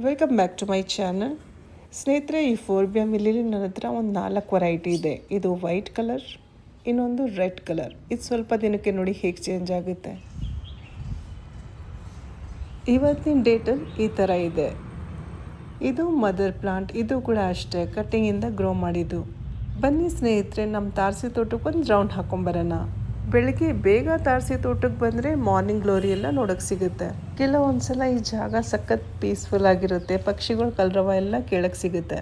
Welcome back to my channel. ಸ್ನೇಹಿತರೆ, ಈ ಫೋರ್ಬಿಯಾ ಮಿಲ್ಲಿಲಿ ನನ್ನ ಹತ್ರ ಒಂದು 4 ವೆರೈಟಿ ಇದೆ. ಇದು ವೈಟ್ ಕಲರ್, ಇನ್ನೊಂದು ರೆಡ್ ಕಲರ್. ಇದು ಸ್ವಲ್ಪ ದಿನಕ್ಕೆ ನೋಡಿ ಹೇಗೆ ಚೇಂಜ್ ಆಗುತ್ತೆ. ಇವತ್ತಿನ ಡೇಟಲ್ಲಿ ಈ ಥರ ಇದೆ. ಇದು ಮದರ್ ಪ್ಲಾಂಟ್. ಇದು ಕೂಡ ಅಷ್ಟೇ ಕಟ್ಟಿಂಗಿಂದ ಗ್ರೋ ಮಾಡಿದ್ದು. ಬನ್ನಿ ಸ್ನೇಹಿತರೆ, ನಮ್ಮ ತಾರಸಿ ತೋಟಕ್ಕೆ ಒಂದು ರೌಂಡ್ ಹಾಕೊಂಬರೋಣ. ಬೆಳಗ್ಗೆ ಬೇಗ ತಾರಸಿ ತೋಟಕ್ಕೆ ಬಂದರೆ ಮಾರ್ನಿಂಗ್ ಗ್ಲೋರಿ ಎಲ್ಲ ನೋಡೋಕ್ಕೆ ಸಿಗುತ್ತೆ. ಕೆಲವೊಂದ್ಸಲ ಈ ಜಾಗ ಸಖತ್ ಪೀಸ್ಫುಲ್ ಆಗಿರುತ್ತೆ. ಪಕ್ಷಿಗಳು ಕಲರವ ಎಲ್ಲ ಕೇಳಕ್ಕೆ ಸಿಗುತ್ತೆ.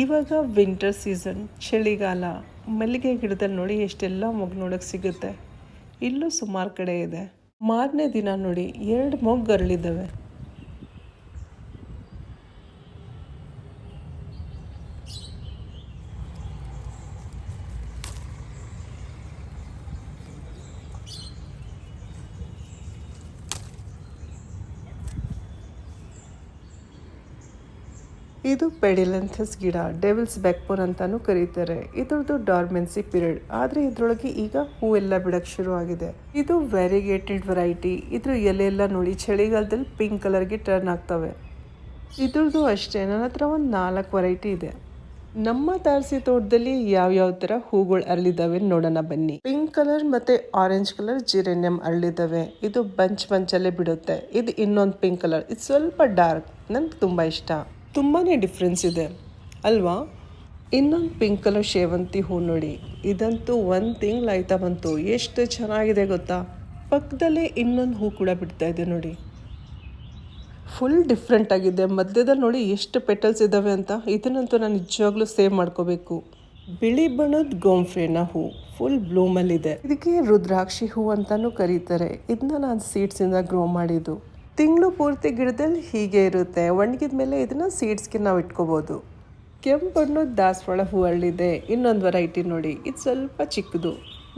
ಇವಾಗ ವಿಂಟರ್ ಸೀಸನ್, ಚಳಿಗಾಲ. ಮಲ್ಲಿಗೆ ಗಿಡದಲ್ಲಿ ನೋಡಿ ಎಷ್ಟೆಲ್ಲ ಮೊಗ್ಗು ನೋಡೋಕ್ಕೆ ಸಿಗುತ್ತೆ. ಇಲ್ಲೂ ಸುಮಾರು ಕಡೆ ಇದೆ. ಮಾರನೇ ದಿನ ನೋಡಿ 2 ಮೊಗ್ಗು ಅರಳಿದ್ದಾವೆ. ಇದು ಪೆಡಿಲಂಥಸ್ ಗಿಡ, ಡೆವಿಲ್ಸ್ ಬ್ಯಾಕ್ಬೋನ್ ಅಂತಾನೂ ಕರೀತಾರೆ. ಇದ್ರದ್ದು ಡಾರ್ಮೆನ್ಸಿ ಪೀರಿಯಡ್, ಆದರೆ ಇದರೊಳಗೆ ಈಗ ಹೂವೆಲ್ಲ ಬಿಡಕ್ಕೆ ಶುರು ಆಗಿದೆ. ಇದು ವೆರಿಗೇಟೆಡ್ ವೆರೈಟಿ. ಇದ್ರ ಎಲೆ ಎಲ್ಲ ನೋಡಿ ಚಳಿಗಾಲದಲ್ಲಿ ಪಿಂಕ್ ಕಲರ್ಗೆ ಟರ್ನ್ ಆಗ್ತವೆ. ಇದ್ರದ್ದು ಅಷ್ಟೇ ನನ್ನ ಹತ್ರ ಒಂದು 4 ವೆರೈಟಿ ಇದೆ. ನಮ್ಮ ತಾರಸಿ ತೋಟದಲ್ಲಿ ಯಾವ್ಯಾವ ಥರ ಹೂಗಳು ಅರಳಿದಾವೆ ನೋಡೋಣ ಬನ್ನಿ. ಪಿಂಕ್ ಕಲರ್ ಮತ್ತು ಆರೆಂಜ್ ಕಲರ್ ಜಿರೇನಿಯಂ ಅರಳಿದಾವೆ. ಇದು ಬಂಚಲ್ಲೇ ಬಿಡುತ್ತೆ. ಇದು ಇನ್ನೊಂದು ಪಿಂಕ್ ಕಲರ್, ಇದು ಸ್ವಲ್ಪ ಡಾರ್ಕ್, ನನಗೆ ತುಂಬ ಇಷ್ಟ. ತುಂಬಾ ಡಿಫ್ರೆನ್ಸ್ ಇದೆ ಅಲ್ವಾ? ಇನ್ನೊಂದು ಪಿಂಕ್ ಕಲರ್ ಸೇವಂತಿ ಹೂ ನೋಡಿ, ಇದಂತೂ 1 ತಿಂಗಳಾಯ್ತಾ ಬಂತು. ಎಷ್ಟು ಚೆನ್ನಾಗಿದೆ ಗೊತ್ತಾ? ಪಕ್ಕದಲ್ಲೇ ಇನ್ನೊಂದು ಹೂ ಕೂಡ ಬಿಡ್ತಾ ಇದೆ ನೋಡಿ. ಫುಲ್ ಡಿಫ್ರೆಂಟ್ ಆಗಿದೆ. ಮಧ್ಯದಲ್ಲಿ ನೋಡಿ ಎಷ್ಟು ಪೆಟಲ್ಸ್ ಇದ್ದಾವೆ ಅಂತ. ಇದನ್ನಂತೂ ನಾನು ನಿಜವಾಗ್ಲೂ ಸೇವ್ ಮಾಡ್ಕೋಬೇಕು. ಬಿಳಿ ಬಣ್ಣದ ಗೋಂಫ್ರೇನ ಹೂ ಫುಲ್ ಬ್ಲೂಮಲ್ಲಿದೆ. ಇದಕ್ಕೆ ರುದ್ರಾಕ್ಷಿ ಹೂ ಅಂತಾನೂ ಕರೀತಾರೆ. ಇದನ್ನ ನಾನು ಸೀಡ್ಸಿಂದ ಗ್ರೋ ಮಾಡಿದ್ದು. ತಿಂಗಳು ಪೂರ್ತಿ ಗಿಡದಲ್ಲಿ ಹೀಗೆ ಇರುತ್ತೆ. ಒಣಗಿದ ಮೇಲೆ ಇದನ್ನು ಸೀಡ್ಸ್ಗೆ ನಾವು ಇಟ್ಕೋಬೋದು. ಕೆಂಪು ಬಣ್ಣದ ದಾಸವಾಳ ಹೂ ಅರಳಿದೆ. ಇನ್ನೊಂದು ವೆರೈಟಿ ನೋಡಿ, ಇದು ಸ್ವಲ್ಪ ಚಿಕ್ಕದು.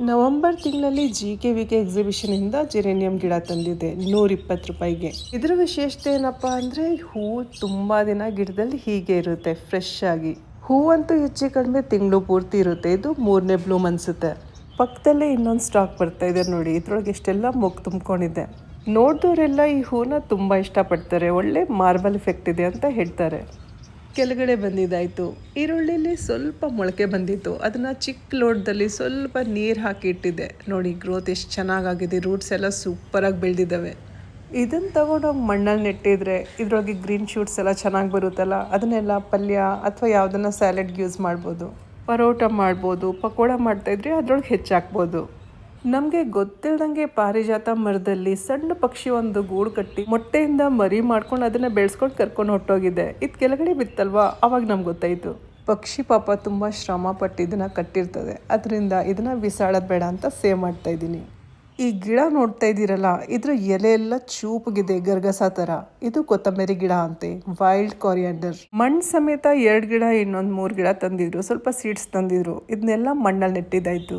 ನವಂಬರ್ ತಿಂಗಳಲ್ಲಿ GKVK ಎಕ್ಸಿಬಿಷನಿಂದ ಜಿರೇನಿಯಂ ಗಿಡ ತಂದಿದೆ 120 ರೂಪಾಯಿಗೆ. ಇದರ ವಿಶೇಷತೆ ಏನಪ್ಪ ಅಂದರೆ ಹೂ ತುಂಬ ದಿನ ಗಿಡದಲ್ಲಿ ಹೀಗೆ ಇರುತ್ತೆ ಫ್ರೆಶ್ ಆಗಿ. ಹೂವಂತೂ ಹೆಚ್ಚು ಕಡಿಮೆ ತಿಂಗಳು ಪೂರ್ತಿ ಇರುತ್ತೆ. ಇದು 3ನೇ ಬ್ಲೂಮ್ ಅನಿಸುತ್ತೆ. ಪಕ್ಕದಲ್ಲೇ ಇನ್ನೊಂದು ಸ್ಟಾಕ್ ಬರ್ತಾ ಇದೆ ನೋಡಿ. ಇದ್ರೊಳಗೆ ಎಷ್ಟೆಲ್ಲ ಮೊಗ್ಗು ತುಂಬಿಕೊಂಡಿದೆ. ನೋಡಿದವರೆಲ್ಲ ಈ ಹೂನ ತುಂಬ ಇಷ್ಟಪಡ್ತಾರೆ. ಒಳ್ಳೆ ಮಾರ್ಬಲ್ ಎಫೆಕ್ಟ್ ಇದೆ ಅಂತ ಹೇಳ್ತಾರೆ. ಕೆಳಗಡೆ ಬಂದಿದ್ದಾಯಿತು. ಈರುಳ್ಳಿಲಿ ಸ್ವಲ್ಪ ಮೊಳಕೆ ಬಂದಿತ್ತು. ಅದನ್ನು ಚಿಕ್ಕ ಲೋಟದಲ್ಲಿ ಸ್ವಲ್ಪ ನೀರು ಹಾಕಿ ಇಟ್ಟಿದ್ದೆ ನೋಡಿ. ಗ್ರೋತ್ ಎಷ್ಟು ಚೆನ್ನಾಗಾಗಿದೆ. ರೂಟ್ಸ್ ಎಲ್ಲ ಸೂಪರಾಗಿ ಬೆಳೆದಿದ್ದಾವೆ. ಇದನ್ನು ತಗೊಂಡೋಗಿ ಮಣ್ಣಲ್ಲಿ ನೆಟ್ಟಿದ್ರೆ ಇದ್ರೊಳಗೆ ಗ್ರೀನ್ ಶೂಟ್ಸ್ ಎಲ್ಲ ಚೆನ್ನಾಗಿ ಬರುತ್ತಲ್ಲ, ಅದನ್ನೆಲ್ಲ ಪಲ್ಯ ಅಥವಾ ಯಾವುದನ್ನು ಸ್ಯಾಲೆಡ್ಗೆ ಯೂಸ್ ಮಾಡ್ಬೋದು. ಪರೋಟ ಮಾಡ್ಬೋದು, ಪಕೋಡ ಮಾಡ್ತಾಯಿದ್ರೆ ಅದ್ರೊಳಗೆ ಹೆಚ್ಚಾಕ್ಬೋದು. ನಮಗೆ ಗೊತ್ತಿಲ್ದಂಗೆ ಪಾರಿಜಾತ ಮರದಲ್ಲಿ ಸಣ್ಣ ಪಕ್ಷಿ ಒಂದು ಗೂಡು ಕಟ್ಟಿ ಮೊಟ್ಟೆಯಿಂದ ಮರಿ ಮಾಡ್ಕೊಂಡು ಅದನ್ನು ಬೆಳೆಸ್ಕೊಂಡು ಕರ್ಕೊಂಡು ಹೊಟ್ಟೋಗಿದೆ. ಇದು ಕೆಳಗಡೆ ಬಿತ್ತಲ್ವಾ, ಅವಾಗ ನಮ್ಗೆ ಗೊತ್ತಾಯಿತು. ಪಕ್ಷಿ ಪಾಪ ತುಂಬ ಶ್ರಮ ಪಟ್ಟು ಇದನ್ನು ಕಟ್ಟಿರ್ತದೆ. ಅದರಿಂದ ಇದನ್ನು ಬಿಸಾಡೋದು ಬೇಡ ಅಂತ ಸೇವ್ ಮಾಡ್ತಾ ಇದ್ದೀನಿ. ಈ ಗಿಡ ನೋಡ್ತಾ ಇದ್ದೀರಲ್ಲ, ಇದ್ರ ಎಲೆ ಎಲ್ಲ ಚೂಪಗಿದೆ, ಗರ್ಗಸ ಥರ. ಇದು ಕೊತ್ತಂಬರಿ ಗಿಡ ಅಂತೆ, ವೈಲ್ಡ್ ಕೊರಿಯಾಂಡರ್. ಮಣ್ಣು ಸಮೇತ 2 ಗಿಡ, ಇನ್ನೊಂದು 3 ಗಿಡ ತಂದಿದ್ರು. ಸ್ವಲ್ಪ ಸೀಡ್ಸ್ ತಂದಿದ್ರು. ಇದನ್ನೆಲ್ಲ ಮಣ್ಣಲ್ಲಿ ನೆಟ್ಟಿದ್ದಾಯಿತು.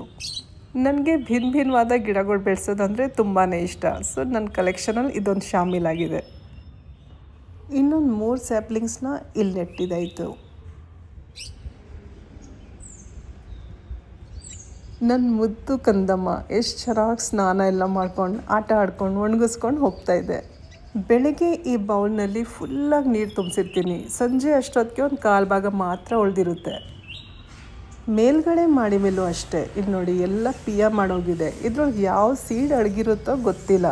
ನನಗೆ ಭಿನ್ನವಾದ ಗಿಡಗಳು ಬೆಳೆಸೋದಂದರೆ ತುಂಬಾ ಇಷ್ಟ. ಸೊ ನನ್ನ ಕಲೆಕ್ಷನಲ್ಲಿ ಇದೊಂದು ಶಾಮೀಲಾಗಿದೆ. ಇನ್ನೊಂದು 3 ಸ್ಯಾಪ್ಲಿಂಗ್ಸ್ನ ಇಲ್ಲಿ ನೆಟ್ಟಿದ್ದಾಯಿತು. ನನ್ನ ಮುದ್ದು ಕಂದಮ್ಮ ಎಷ್ಟು ಚೆನ್ನಾಗಿ ಸ್ನಾನ ಎಲ್ಲ ಮಾಡ್ಕೊಂಡು ಆಟ ಆಡ್ಕೊಂಡು ಒಣಗಿಸ್ಕೊಂಡು ಹೋಗ್ತಾಯಿದ್ದೆ. ಬೆಳಗ್ಗೆ ಈ ಬೌಲ್ನಲ್ಲಿ ಫುಲ್ಲಾಗಿ ನೀರು ತುಂಬಿಸಿರ್ತೀನಿ. ಸಂಜೆ ಅಷ್ಟೊತ್ತಿಗೆ ಒಂದು 1/4 ಭಾಗ ಮಾತ್ರ ಉಳಿದಿರುತ್ತೆ. ಮೇಲ್ಗಡೆ ಮಾಡಿ ಮೇಲೂ ಅಷ್ಟೇ. ಇದು ನೋಡಿ ಎಲ್ಲ ಪಿಯ ಮಾಡೋಗಿದೆ. ಇದ್ರೊಳಗೆ ಯಾವ ಸೀಡ್ ಅಡಗಿರುತ್ತೋ ಗೊತ್ತಿಲ್ಲ.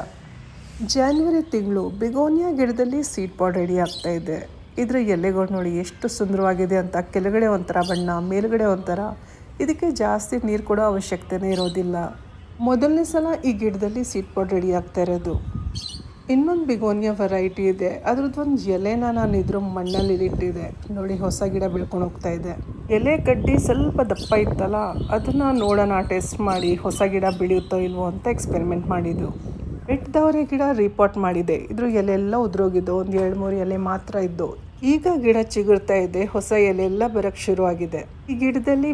ಜಾನ್ವರಿ ತಿಂಗಳು ಬಿಗೋನಿಯಾ ಗಿಡದಲ್ಲಿ ಸೀಡ್ ಪಾಡ್ ರೆಡಿ ಆಗ್ತಾ ಇದೆ. ಇದ್ರ ಎಲೆಗಳು ನೋಡಿ ಎಷ್ಟು ಸುಂದರವಾಗಿದೆ ಅಂತ. ಕೆಳಗಡೆ ಒಂಥರ ಬಣ್ಣ, ಮೇಲ್ಗಡೆ ಒಂಥರ. ಇದಕ್ಕೆ ಜಾಸ್ತಿ ನೀರು ಕೊಡೋ ಅವಶ್ಯಕತೆನೇ ಇರೋದಿಲ್ಲ. ಮೊದಲನೇ ಸಲ ಈ ಗಿಡದಲ್ಲಿ ಸೀಡ್ ಪಾಡ್ ರೆಡಿ ಆಗ್ತಾ ಇರೋದು. ಇನ್ನೊಂದು ಬಿಗೋನಿಯಾ ವೆರೈಟಿ ಇದೆ. ಅದ್ರದ್ದೊಂದು ಎಲೆನ ನಾನು ಇದ್ರ ಮಣ್ಣಲ್ಲಿ ಇಟ್ಟಿದ್ದೆ ನೋಡಿ. ಹೊಸ ಗಿಡ ಬೆಳ್ಕೊಂಡು ಹೋಗ್ತಾ ಇದೆ. ಎಲೆ ಕಡ್ಡಿ ಸ್ವಲ್ಪ ದಪ್ಪ ಇತ್ತಲ್ಲ, ಅದನ್ನು ನೋಡೋಣ ಟೆಸ್ಟ್ ಮಾಡಿ ಹೊಸ ಗಿಡ ಬೆಳೆಯುತ್ತೋ ಇಲ್ವೋ ಅಂತ ಎಕ್ಸ್ಪೆರಿಮೆಂಟ್ ಮಾಡಿದ್ದು. ಬೆಟ್ಟದವರೆ ಗಿಡ ರೀಪಾಟ್ ಮಾಡಿದೆ. ಇದ್ರ ಎಲೆ ಎಲ್ಲ ಉದುರೋಗಿದ್ದು, ಒಂದು 2-3 ಎಲೆ ಮಾತ್ರ ಇದ್ದು. ಈಗ ಗಿಡ ಚಿಗುರ್ತಾ ಇದೆ. ಹೊಸ ಎಲೆ ಎಲ್ಲ ಬರೋಕ್ಕೆ ಶುರುವಾಗಿದೆ. ಈ ಗಿಡದಲ್ಲಿ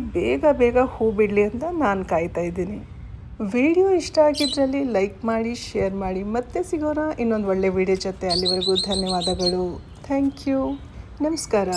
ಬೇಗ ಹೂ ಬಿಡಲಿ ಅಂತ ನಾನು ಕಾಯ್ತಾ ಇದ್ದೀನಿ. ವಿಡಿಯೋ ಇಷ್ಟ ಆಗಿದ್ರಲ್ಲಿ ಲೈಕ್ ಮಾಡಿ, ಶೇರ್ ಮಾಡಿ. ಮತ್ತೆ ಸಿಗೋಣ ಇನ್ನೊಂದು ಒಳ್ಳೆ ವಿಡಿಯೋ ಜೊತೆ. ಅಲ್ಲಿವರೆಗೂ ಧನ್ಯವಾದಗಳು. Thank you. ನಮಸ್ಕಾರ.